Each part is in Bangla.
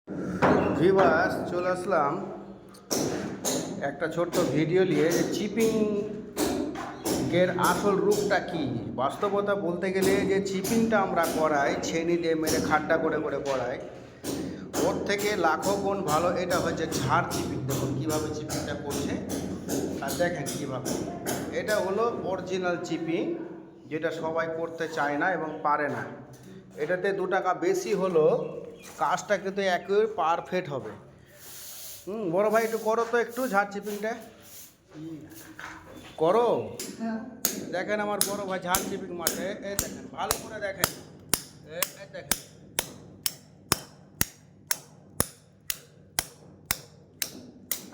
ভিউয়ার্স, চলে আসলাম একটা ছোট্ট ভিডিও নিয়ে যে চিপিং এর আসল রূপটা কি। বাস্তবতা বলতে গেলে যে চিপিংটা আমরা করাই ছেনি দিয়ে মেরে খাড্ডা করে করে করাই, ওর থেকে লাখো গুণ ভালো এটা হচ্ছে ঝাড় চিপিং। দেখুন কীভাবে চিপিংটা করছে আর দেখেন কীভাবে। এটা হলো অরিজিনাল চিপিং, যেটা সবাই করতে চায় না এবং পারে না। এটাতে 2 টাকা বেশি হলো, কাজটা কিন্তু একেবারে পারফেক্ট হবে। বড় ভাই একটু করো তো, একটু ঝাড় চিপিংটা করো। দেখেন আমার বড় ভাই ঝাড় চিপিং মাঠে, এই দেখেন ভালো করে দেখেন, এই দেখেন।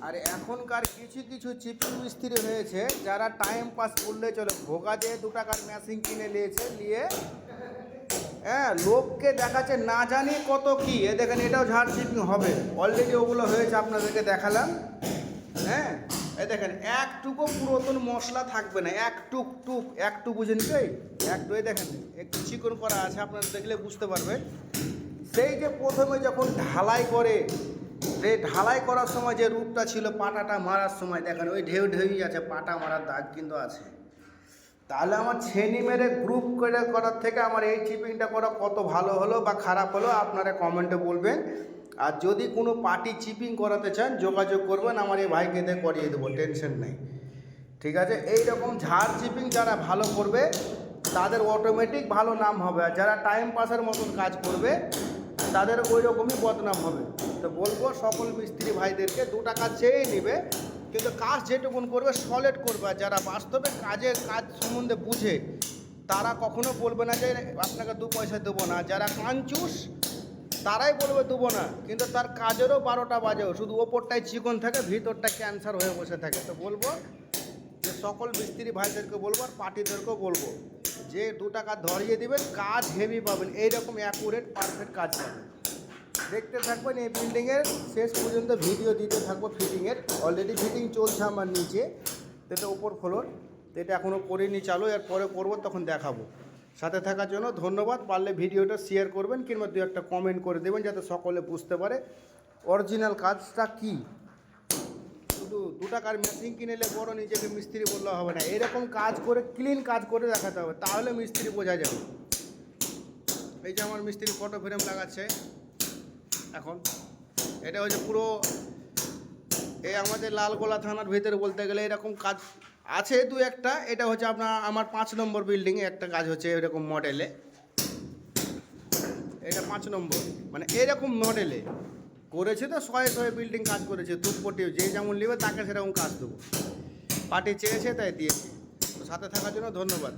আর এখনকার কিছু কিছু চিপিং মিস্ত্রি হয়েছে যারা টাইম পাস করলে চলে, ভোগা দিয়ে 2 টাকার মেশিন কিনে নিয়েছে, নিয়ে লোককে দেখাচ্ছে না জানি কত কি। এ দেখেন এটাও ঝাড় চিপিং হবে, অলরেডি ওগুলো হয়েছে আপনাদেরকে দেখালাম। এই দেখেন একটুকু পুরাতন মশলা থাকবে না, একটু বুঝেন কি একটু। এই দেখেন একটু চিকন করা আছে, আপনারা দেখলে বুঝতে পারবেন। সেই যে প্রথমে যখন ঢালাই করে, এই ঢালাই করার সময় যে রূপটা ছিল পাটাটা মারার সময়, দেখেন ওই ঢেউই আছে, পাটা মারার দাগ কিন্তু আছে। তাহলে আমার ছেনি মেরে গ্রুপ করে করার থেকে আমার এই চিপিংটা করা কত ভালো হলো বা খারাপ হলো আপনারা কমেন্টে বলবেন। আর যদি কোনো পার্টি চিপিং করাতে চান যোগাযোগ করবেন, আমার এই ভাইকে দিয়ে করিয়ে দেবো, টেনশন নেই, ঠিক আছে। এই রকম ঝাড় চিপিং যারা ভালো করবে তাদের অটোমেটিক ভালো নাম হবে, আর যারা টাইম পাসের মতন কাজ করবে তাদের ওই রকমই বদনাম হবে। তো বলবো সকল মিস্ত্রি ভাইদেরকে 2 টাকা চেয়ে নেবে, কিন্তু কাজ যেটুকুন করবে সলিড করবে। আর যারা বাস্তবে কাজ সম্বন্ধে বুঝে তারা কখনো বলবে না যে আপনাকে 2 পয়সা দেবো না। যারা কাঞ্চুস তারাই বলবে দেবো না, কিন্তু তার কাজেরও 12টা বাজেও, শুধু ওপরটাই চিকন থাকে ভিতরটা ক্যান্সার হয়ে বসে থাকে। তো বলবো যে সকল মিস্ত্রি ভাইদেরকে বলবো আর পার্টিদেরকেও বলবো যে 2 টাকা ধরিয়ে দিবেন, কাজ হেভি পাবেন, এইরকম অ্যাকুরেট পারফেক্ট কাজ পাবেন। দেখতে থাকবেন এই বিল্ডিংয়ের শেষ পর্যন্ত ভিডিও দিতে থাকবো ফিটিংয়ের। অলরেডি ফিটিং চলছে আমার নিচে, এটা উপর ফ্লোর, এটা এখনও করিনি, চালু, এর পরে করবো তখন দেখাবো। সাথে থাকার জন্য ধন্যবাদ। পারলে ভিডিওটা শেয়ার করবেন কিংবা 2-1টা কমেন্ট করে দেবেন যাতে সকলে বুঝতে পারে অরিজিনাল কাজটা কী। শুধু 2 টাকার মেশিন কিনেলে বড় নিজেকে মিস্ত্রি বললে হবে না, এরকম কাজ করে ক্লিন কাজ করে দেখাতে হবে, তাহলে মিস্ত্রি বোঝা যাবে। এই যে আমার মিস্ত্রি ফটো ফ্রেম লাগাচ্ছে এখন, এটা হচ্ছে পুরো এই আমাদের লালগোলা থানার ভিতরে বলতে গেলে এরকম কাজ আছে 2-1টা। এটা হচ্ছে আমার 5 নম্বর বিল্ডিংয়ে একটা কাজ হচ্ছে এরকম মডেলে, এটা 5 নম্বর, মানে এরকম মডেলে করেছে। তো 100 বিল্ডিং কাজ করেছে, তুপপটিও যে যেমন নেবে তাকে সেরকম কাজ দেবো, পার্টি চেয়েছে তাই দিয়েছে। তো সাথে থাকার জন্য ধন্যবাদ।